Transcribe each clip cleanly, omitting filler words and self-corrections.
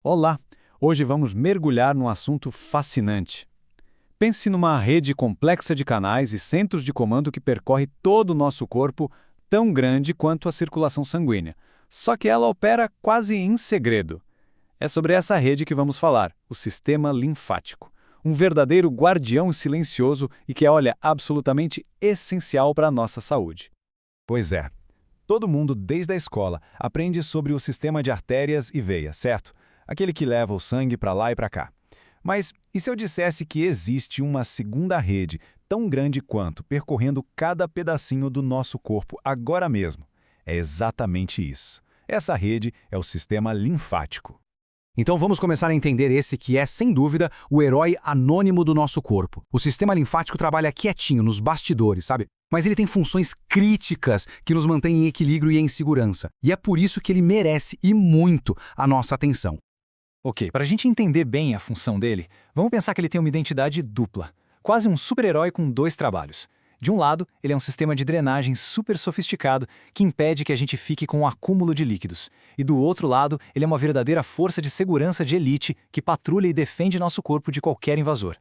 Olá! Hoje vamos mergulhar num assunto fascinante. Pense numa rede complexa de canais e centros de comando que percorre todo o nosso corpo, tão grande quanto a circulação sanguínea. Só que ela opera quase em segredo. É sobre essa rede que vamos falar, o sistema linfático. Um verdadeiro guardião silencioso e que é, olha, absolutamente essencial para a nossa saúde. Pois é. Todo mundo, desde a escola, aprende sobre o sistema de artérias e veias, certo? Aquele que leva o sangue para lá e para cá. Mas e se eu dissesse que existe uma segunda rede, tão grande quanto, percorrendo cada pedacinho do nosso corpo agora mesmo? É exatamente isso. Essa rede é o sistema linfático. Então vamos começar a entender esse que é, sem dúvida, o herói anônimo do nosso corpo. O sistema linfático trabalha quietinho, nos bastidores, sabe? Mas ele tem funções críticas que nos mantêm em equilíbrio e em segurança. E é por isso que ele merece, e muito, a nossa atenção. Ok, para a gente entender bem a função dele, vamos pensar que ele tem uma identidade dupla. Quase um super-herói com dois trabalhos. De um lado, ele é um sistema de drenagem super sofisticado que impede que a gente fique com um acúmulo de líquidos. E do outro lado, ele é uma verdadeira força de segurança de elite que patrulha e defende nosso corpo de qualquer invasor.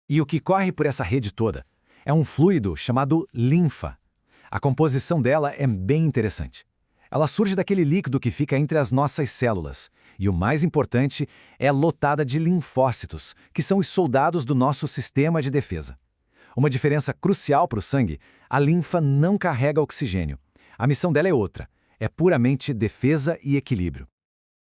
E o que corre por essa rede toda é um fluido chamado linfa. A composição dela é bem interessante. Ela surge daquele líquido que fica entre as nossas células. E o mais importante, é lotada de linfócitos, que são os soldados do nosso sistema de defesa. Uma diferença crucial para o sangue, a linfa não carrega oxigênio. A missão dela é outra, é puramente defesa e equilíbrio.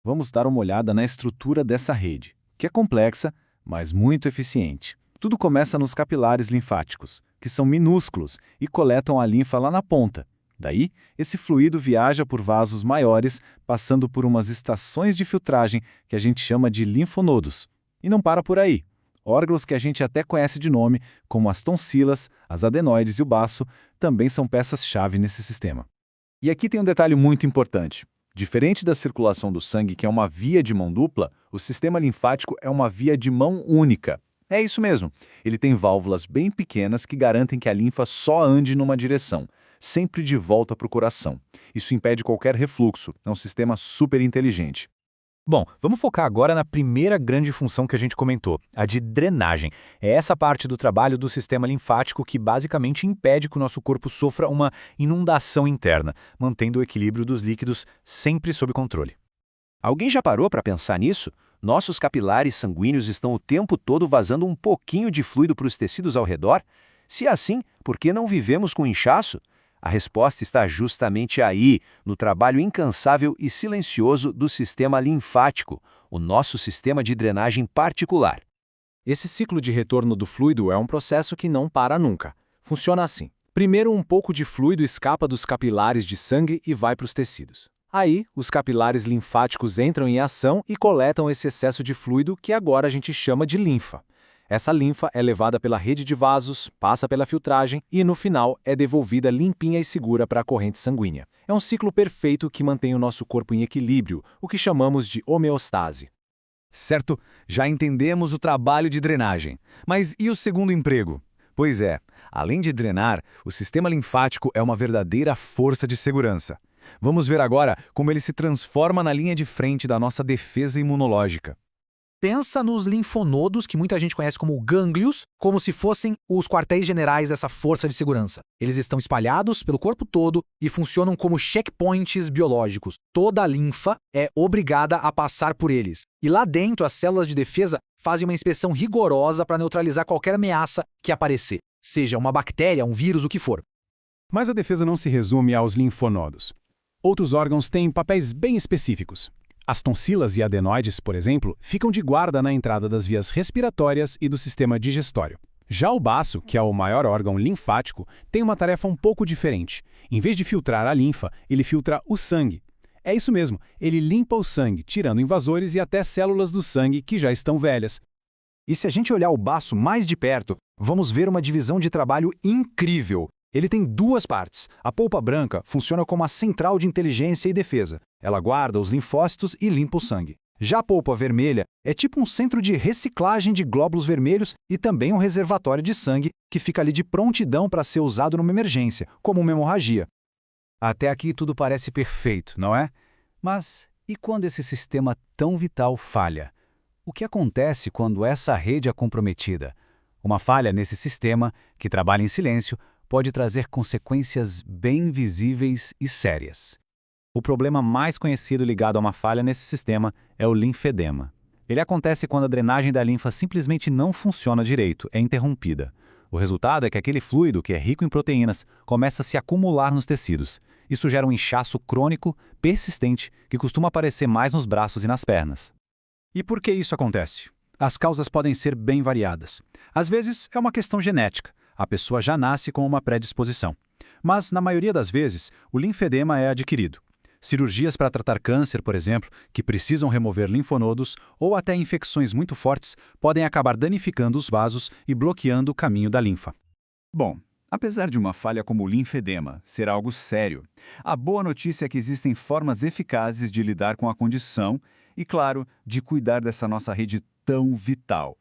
Vamos dar uma olhada na estrutura dessa rede, que é complexa, mas muito eficiente. Tudo começa nos capilares linfáticos, que são minúsculos e coletam a linfa lá na ponta. Daí, esse fluido viaja por vasos maiores, passando por umas estações de filtragem que a gente chama de linfonodos. E não para por aí. Órgãos que a gente até conhece de nome, como as tonsilas, as adenoides e o baço, também são peças-chave nesse sistema. E aqui tem um detalhe muito importante. Diferente da circulação do sangue, que é uma via de mão dupla, o sistema linfático é uma via de mão única. É isso mesmo. Ele tem válvulas bem pequenas que garantem que a linfa só ande numa direção, sempre de volta para o coração. Isso impede qualquer refluxo. É um sistema super inteligente. Bom, vamos focar agora na primeira grande função que a gente comentou, a de drenagem. É essa parte do trabalho do sistema linfático que basicamente impede que o nosso corpo sofra uma inundação interna, mantendo o equilíbrio dos líquidos sempre sob controle. Alguém já parou para pensar nisso? Nossos capilares sanguíneos estão o tempo todo vazando um pouquinho de fluido para os tecidos ao redor? Se é assim, por que não vivemos com inchaço? A resposta está justamente aí, no trabalho incansável e silencioso do sistema linfático, o nosso sistema de drenagem particular. Esse ciclo de retorno do fluido é um processo que não para nunca. Funciona assim. Primeiro, um pouco de fluido escapa dos capilares de sangue e vai para os tecidos. Aí, os capilares linfáticos entram em ação e coletam esse excesso de fluido que agora a gente chama de linfa. Essa linfa é levada pela rede de vasos, passa pela filtragem e, no final, é devolvida limpinha e segura para a corrente sanguínea. É um ciclo perfeito que mantém o nosso corpo em equilíbrio, o que chamamos de homeostase. Certo, já entendemos o trabalho de drenagem. Mas e o segundo emprego? Pois é, além de drenar, o sistema linfático é uma verdadeira força de segurança. Vamos ver agora como ele se transforma na linha de frente da nossa defesa imunológica. Pensa nos linfonodos, que muita gente conhece como gânglios, como se fossem os quartéis generais dessa força de segurança. Eles estão espalhados pelo corpo todo e funcionam como checkpoints biológicos. Toda a linfa é obrigada a passar por eles. E lá dentro, as células de defesa fazem uma inspeção rigorosa para neutralizar qualquer ameaça que aparecer, seja uma bactéria, um vírus, o que for. Mas a defesa não se resume aos linfonodos. Outros órgãos têm papéis bem específicos. As tonsilas e adenoides, por exemplo, ficam de guarda na entrada das vias respiratórias e do sistema digestório. Já o baço, que é o maior órgão linfático, tem uma tarefa um pouco diferente. Em vez de filtrar a linfa, ele filtra o sangue. É isso mesmo, ele limpa o sangue, tirando invasores e até células do sangue que já estão velhas. E se a gente olhar o baço mais de perto, vamos ver uma divisão de trabalho incrível. Ele tem duas partes. A polpa branca funciona como a central de inteligência e defesa. Ela guarda os linfócitos e limpa o sangue. Já a polpa vermelha é tipo um centro de reciclagem de glóbulos vermelhos e também um reservatório de sangue que fica ali de prontidão para ser usado numa emergência, como uma hemorragia. Até aqui tudo parece perfeito, não é? Mas E quando esse sistema tão vital falha? O que acontece quando essa rede é comprometida? Uma falha nesse sistema, que trabalha em silêncio, pode trazer consequências bem visíveis e sérias. O problema mais conhecido ligado a uma falha nesse sistema é o linfedema. Ele acontece quando a drenagem da linfa simplesmente não funciona direito, é interrompida. O resultado é que aquele fluido, que é rico em proteínas, começa a se acumular nos tecidos. Isso gera um inchaço crônico, persistente, que costuma aparecer mais nos braços e nas pernas. E por que isso acontece? As causas podem ser bem variadas. Às vezes é uma questão genética. A pessoa já nasce com uma predisposição. Mas, na maioria das vezes, o linfedema é adquirido. Cirurgias para tratar câncer, por exemplo, que precisam remover linfonodos, ou até infecções muito fortes, podem acabar danificando os vasos e bloqueando o caminho da linfa. Bom, apesar de uma falha como o linfedema ser algo sério, a boa notícia é que existem formas eficazes de lidar com a condição e, claro, de cuidar dessa nossa rede tão vital.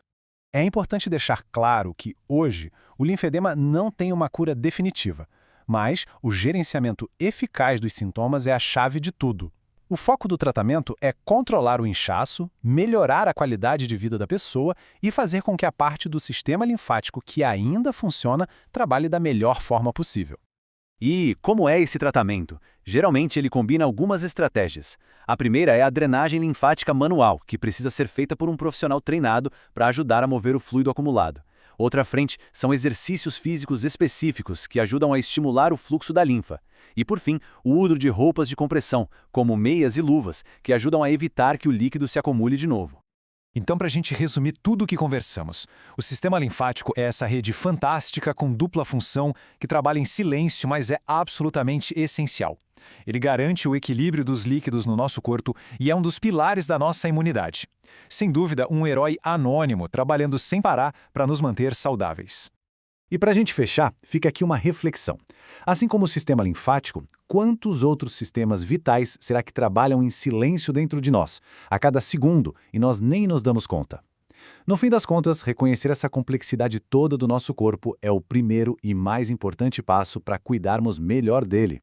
É importante deixar claro que, hoje, o linfedema não tem uma cura definitiva, mas o gerenciamento eficaz dos sintomas é a chave de tudo. O foco do tratamento é controlar o inchaço, melhorar a qualidade de vida da pessoa e fazer com que a parte do sistema linfático que ainda funciona trabalhe da melhor forma possível. E como é esse tratamento? Geralmente ele combina algumas estratégias. A primeira é a drenagem linfática manual, que precisa ser feita por um profissional treinado para ajudar a mover o fluido acumulado. Outra frente são exercícios físicos específicos que ajudam a estimular o fluxo da linfa. E, por fim, o uso de roupas de compressão, como meias e luvas, que ajudam a evitar que o líquido se acumule de novo. Então, para a gente resumir tudo o que conversamos, o sistema linfático é essa rede fantástica com dupla função que trabalha em silêncio, mas é absolutamente essencial. Ele garante o equilíbrio dos líquidos no nosso corpo e é um dos pilares da nossa imunidade. Sem dúvida, um herói anônimo, trabalhando sem parar para nos manter saudáveis. E para a gente fechar, fica aqui uma reflexão. Assim como o sistema linfático, quantos outros sistemas vitais será que trabalham em silêncio dentro de nós, a cada segundo, e nós nem nos damos conta? No fim das contas, reconhecer essa complexidade toda do nosso corpo é o primeiro e mais importante passo para cuidarmos melhor dele.